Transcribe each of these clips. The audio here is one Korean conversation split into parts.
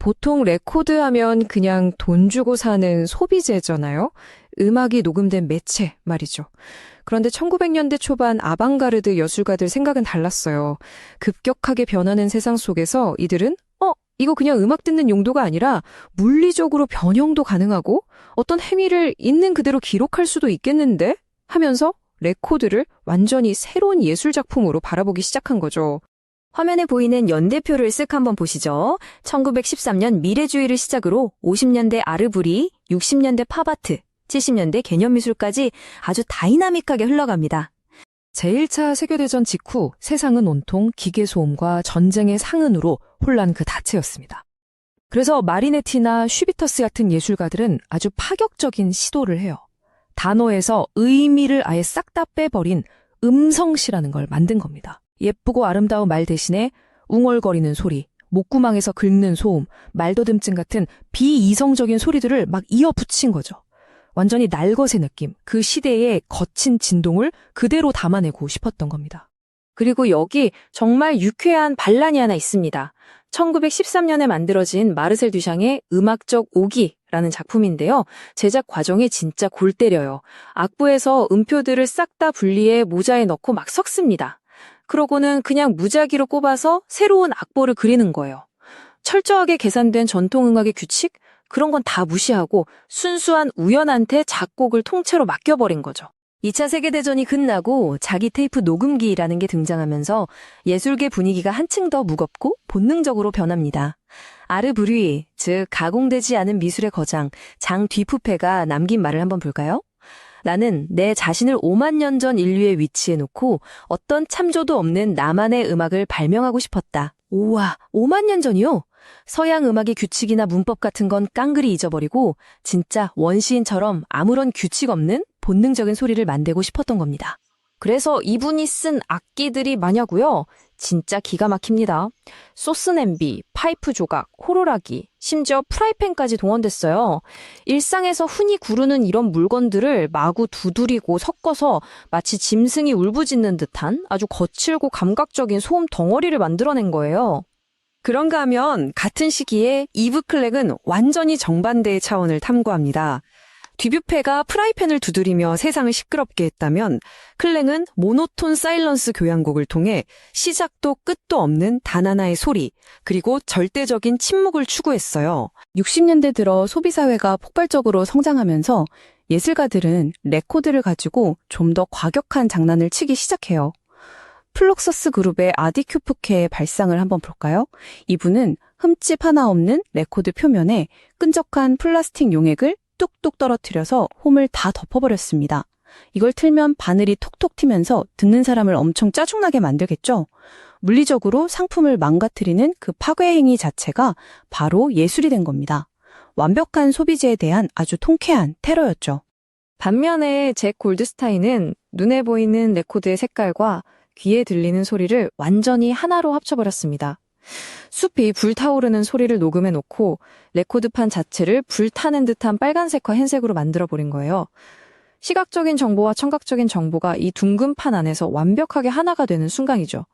보통 레코드 하면 그냥 돈 주고 사는 소비재잖아요. 음악이 녹음된 매체 말이죠. 그런데 1900년대 초반 아방가르드 예술가들 생각은 달랐어요. 급격하게 변하는 세상 속에서 이들은 이거 그냥 음악 듣는 용도가 아니라 물리적으로 변형도 가능하고 어떤 행위를 있는 그대로 기록할 수도 있겠는데? 하면서 레코드를 완전히 새로운 예술 작품으로 바라보기 시작한 거죠. 화면에 보이는 연대표를 쓱 한번 보시죠. 1913년 미래주의를 시작으로 50년대 아르브리, 60년대 팝아트, 70년대 개념미술까지 아주 다이나믹하게 흘러갑니다. 제1차 세계대전 직후 세상은 온통 기계소음과 전쟁의 상흔으로 혼란 그 자체였습니다. 그래서 마리네티나 슈비터스 같은 예술가들은 아주 파격적인 시도를 해요. 단어에서 의미를 아예 싹 다 빼버린 음성시라는 걸 만든 겁니다. 예쁘고 아름다운 말 대신에 웅얼거리는 소리, 목구멍에서 긁는 소음, 말더듬증 같은 비이성적인 소리들을 막 이어붙인 거죠. 완전히 날것의 느낌, 그 시대의 거친 진동을 그대로 담아내고 싶었던 겁니다. 그리고 여기 정말 유쾌한 반란이 하나 있습니다. 1913년에 만들어진 마르셀 듀샹의 음악적 오기라는 작품인데요. 제작 과정이 진짜 골 때려요. 악보에서 음표들을 싹 다 분리해 모자에 넣고 막 섞습니다. 그러고는 그냥 무작위로 꼽아서 새로운 악보를 그리는 거예요. 철저하게 계산된 전통음악의 규칙? 그런 건 다 무시하고 순수한 우연한테 작곡을 통째로 맡겨버린 거죠. 2차 세계대전이 끝나고 자기 테이프 녹음기라는 게 등장하면서 예술계 분위기가 한층 더 무겁고 본능적으로 변합니다. 아르 브류이, 즉 가공되지 않은 미술의 거장 장 뒤푸페가 남긴 말을 한번 볼까요? 나는 내 자신을 5만 년 전 인류에 위치해 놓고 어떤 참조도 없는 나만의 음악을 발명하고 싶었다. 우와, 5만 년 전이요? 서양 음악의 규칙이나 문법 같은 건 깡그리 잊어버리고 진짜 원시인처럼 아무런 규칙 없는 본능적인 소리를 만들고 싶었던 겁니다. 그래서 이분이 쓴 악기들이 뭐냐고요? 진짜 기가 막힙니다. 소스 냄비, 파이프 조각, 호루라기, 심지어 프라이팬까지 동원됐어요. 일상에서 흔히 구르는 이런 물건들을 마구 두드리고 섞어서 마치 짐승이 울부짖는 듯한 아주 거칠고 감각적인 소음 덩어리를 만들어낸 거예요. 그런가 하면 같은 시기에 이브 클렉은 완전히 정반대의 차원을 탐구합니다. 뒤뷰페가 프라이팬을 두드리며 세상을 시끄럽게 했다면 클랭은 모노톤 사일런스 교향곡을 통해 시작도 끝도 없는 단 하나의 소리, 그리고 절대적인 침묵을 추구했어요. 60년대 들어 소비사회가 폭발적으로 성장하면서 예술가들은 레코드를 가지고 좀 더 과격한 장난을 치기 시작해요. 플럭서스 그룹의 아디 큐프케의 발상을 한번 볼까요? 이분은 흠집 하나 없는 레코드 표면에 끈적한 플라스틱 용액을 뚝뚝 떨어뜨려서 홈을 다 덮어버렸습니다. 이걸 틀면 바늘이 톡톡 튀면서 듣는 사람을 엄청 짜증나게 만들겠죠? 물리적으로 상품을 망가뜨리는 그 파괴 행위 자체가 바로 예술이 된 겁니다. 완벽한 소비재에 대한 아주 통쾌한 테러였죠. 반면에 잭 골드스타인은 눈에 보이는 레코드의 색깔과 귀에 들리는 소리를 완전히 하나로 합쳐버렸습니다. 숲이 불타오르는 소리를 녹음해 놓고 레코드판 자체를 불타는 듯한 빨간색과 흰색으로 만들어버린 거예요. 시각적인 정보와 청각적인 정보가 이 둥근 판 안에서 완벽하게 하나가 되는 순간이죠.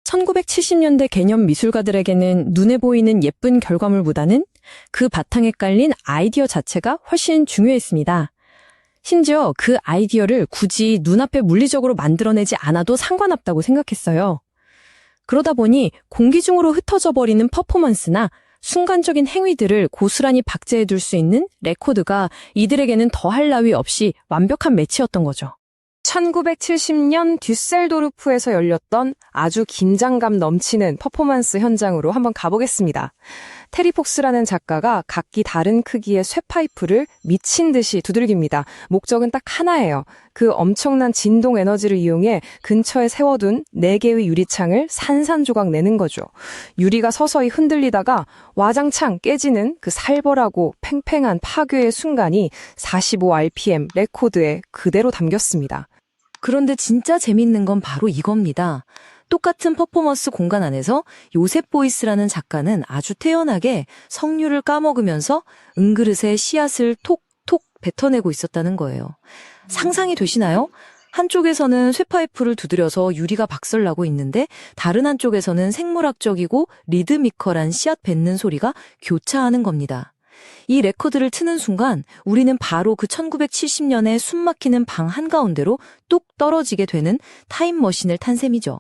1970년대 개념 미술가들에게는 눈에 보이는 예쁜 결과물보다는 그 바탕에 깔린 아이디어 자체가 훨씬 중요했습니다. 심지어 그 아이디어를 굳이 눈앞에 물리적으로 만들어내지 않아도 상관없다고 생각했어요. 그러다 보니 공기 중으로 흩어져 버리는 퍼포먼스나 순간적인 행위들을 고스란히 박제해둘 수 있는 레코드가 이들에게는 더할 나위 없이 완벽한 매치였던 거죠. 1970년 듀셀도르프에서 열렸던 아주 긴장감 넘치는 퍼포먼스 현장으로 한번 가보겠습니다. 테리 폭스라는 작가가 각기 다른 크기의 쇠파이프를 미친 듯이 두들깁니다. 목적은 딱 하나예요. 그 엄청난 진동 에너지를 이용해 근처에 세워둔 4개의 유리창을 산산조각 내는 거죠. 유리가 서서히 흔들리다가 와장창 깨지는 그 살벌하고 팽팽한 파괴의 순간이 45rpm 레코드에 그대로 담겼습니다. 그런데 진짜 재밌는 건 바로 이겁니다. 똑같은 퍼포먼스 공간 안에서 요셉 보이스라는 작가는 아주 태연하게 석류를 까먹으면서 은그릇에 씨앗을 톡톡 뱉어내고 있었다는 거예요. 상상이 되시나요? 한쪽에서는 쇠파이프를 두드려서 유리가 박살나고 있는데 다른 한쪽에서는 생물학적이고 리드미컬한 씨앗 뱉는 소리가 교차하는 겁니다. 이 레코드를 트는 순간 우리는 바로 그 1970년에 숨막히는 방 한가운데로 뚝 떨어지게 되는 타임머신을 탄 셈이죠.